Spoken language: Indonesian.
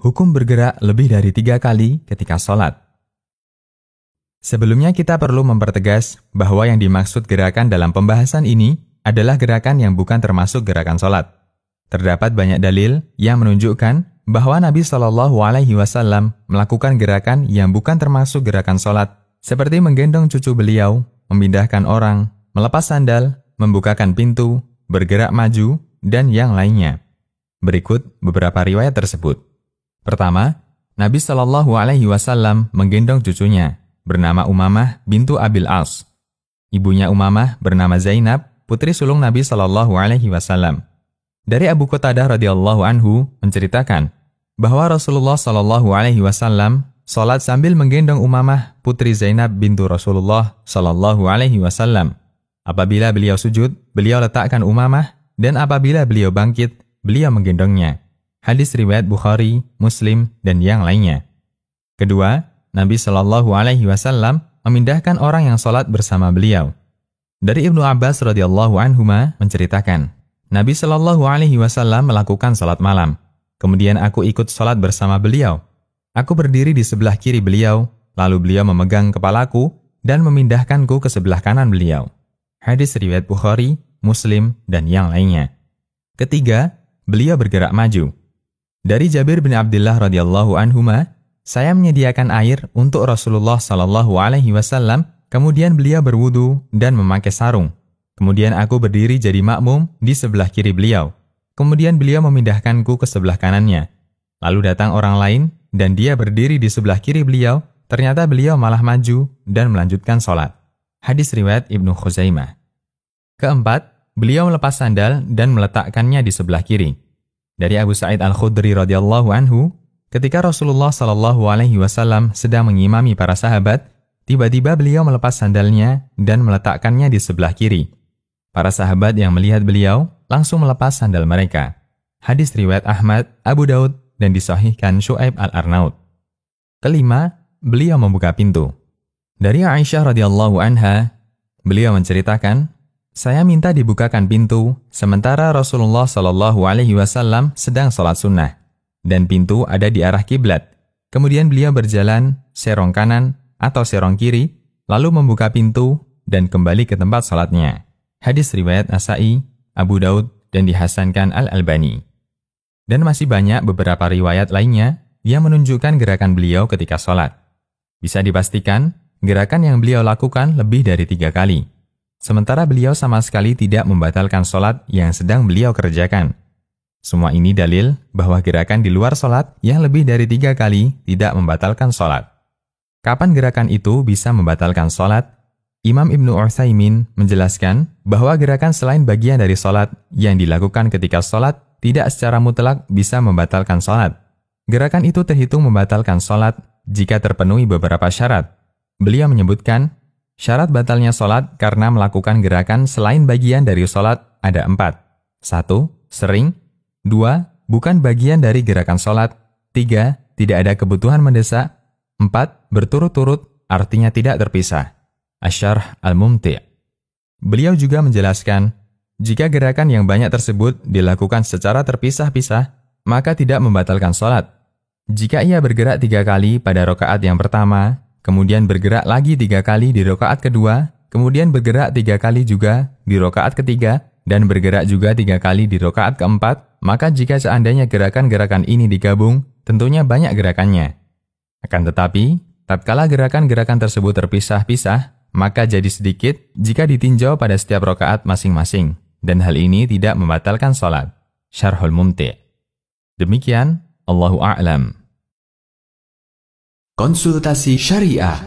Hukum bergerak lebih dari 3 kali ketika sholat. Sebelumnya kita perlu mempertegas bahwa yang dimaksud gerakan dalam pembahasan ini adalah gerakan yang bukan termasuk gerakan sholat. Terdapat banyak dalil yang menunjukkan bahwa Nabi SAW melakukan gerakan yang bukan termasuk gerakan sholat, seperti menggendong cucu beliau, memindahkan orang, melepas sandal, membukakan pintu, bergerak maju, dan yang lainnya. Berikut beberapa riwayat tersebut. Pertama, Nabi SAW menggendong cucunya, bernama Umamah bintu Abil As. Ibunya Umamah bernama Zainab, putri sulung Nabi SAW. Dari Abu Qatadah radhiyallahu anhu menceritakan bahwa Rasulullah SAW sholat sambil menggendong Umamah, putri Zainab bintu Rasulullah SAW. Apabila beliau sujud, beliau letakkan Umamah, dan apabila beliau bangkit, beliau menggendongnya. Hadis riwayat Bukhari, Muslim, dan yang lainnya. Kedua, Nabi SAW memindahkan orang yang sholat bersama beliau. Dari Ibnu Abbas radhiyallahu anhuma menceritakan, Nabi SAW melakukan sholat malam. Kemudian aku ikut sholat bersama beliau. Aku berdiri di sebelah kiri beliau, lalu beliau memegang kepalaku dan memindahkanku ke sebelah kanan beliau. Hadis riwayat Bukhari, Muslim, dan yang lainnya. Ketiga, beliau bergerak maju. Dari Jabir bin Abdullah radhiyallahu anhuma, saya menyediakan air untuk Rasulullah SAW, kemudian beliau berwudu dan memakai sarung. Kemudian aku berdiri jadi makmum di sebelah kiri beliau. Kemudian beliau memindahkanku ke sebelah kanannya. Lalu datang orang lain, dan dia berdiri di sebelah kiri beliau, ternyata beliau malah maju dan melanjutkan sholat. Hadis riwayat Ibnu Khuzaimah. Keempat, beliau melepas sandal dan meletakkannya di sebelah kiri. Dari Abu Sa'id Al-Khudri radhiyallahu anhu, ketika Rasulullah SAW sedang mengimami para sahabat, tiba-tiba beliau melepas sandalnya dan meletakkannya di sebelah kiri. Para sahabat yang melihat beliau langsung melepas sandal mereka. Hadis riwayat Ahmad, Abu Daud, dan disahihkan Syu'aib Al-Arnaud. Kelima, beliau membuka pintu. Dari Aisyah radhiyallahu anha, beliau menceritakan, saya minta dibukakan pintu, sementara Rasulullah SAW sedang sholat sunnah, dan pintu ada di arah kiblat. Kemudian beliau berjalan serong kanan atau serong kiri, lalu membuka pintu dan kembali ke tempat sholatnya. Hadis riwayat Nasa'i, Abu Daud, dan dihasankan Al-Albani. Dan masih banyak beberapa riwayat lainnya yang menunjukkan gerakan beliau ketika sholat. Bisa dipastikan, gerakan yang beliau lakukan lebih dari 3 kali. Sementara beliau sama sekali tidak membatalkan sholat yang sedang beliau kerjakan. Semua ini dalil bahwa gerakan di luar sholat yang lebih dari 3 kali tidak membatalkan sholat. Kapan gerakan itu bisa membatalkan sholat? Imam Ibnu Utsaimin menjelaskan bahwa gerakan selain bagian dari sholat yang dilakukan ketika sholat tidak secara mutlak bisa membatalkan sholat. Gerakan itu terhitung membatalkan sholat jika terpenuhi beberapa syarat. Beliau menyebutkan, syarat batalnya sholat karena melakukan gerakan selain bagian dari sholat ada 4. 1. Sering. 2. Bukan bagian dari gerakan sholat. 3. Tidak ada kebutuhan mendesak. 4. Berturut-turut, artinya tidak terpisah. Asy-Syarh Al-Mumti'. Beliau juga menjelaskan, jika gerakan yang banyak tersebut dilakukan secara terpisah-pisah, maka tidak membatalkan sholat. Jika ia bergerak 3 kali pada rakaat yang pertama, kemudian bergerak lagi 3 kali di rakaat kedua, kemudian bergerak 3 kali juga di rakaat ketiga, dan bergerak juga 3 kali di rakaat keempat, maka jika seandainya gerakan-gerakan ini digabung, tentunya banyak gerakannya. Akan tetapi, tatkala gerakan-gerakan tersebut terpisah-pisah, maka jadi sedikit jika ditinjau pada setiap rakaat masing-masing, dan hal ini tidak membatalkan sholat. Syarhul Mumti'. Demikian, Allahu a'lam. Konsultasi Syariah.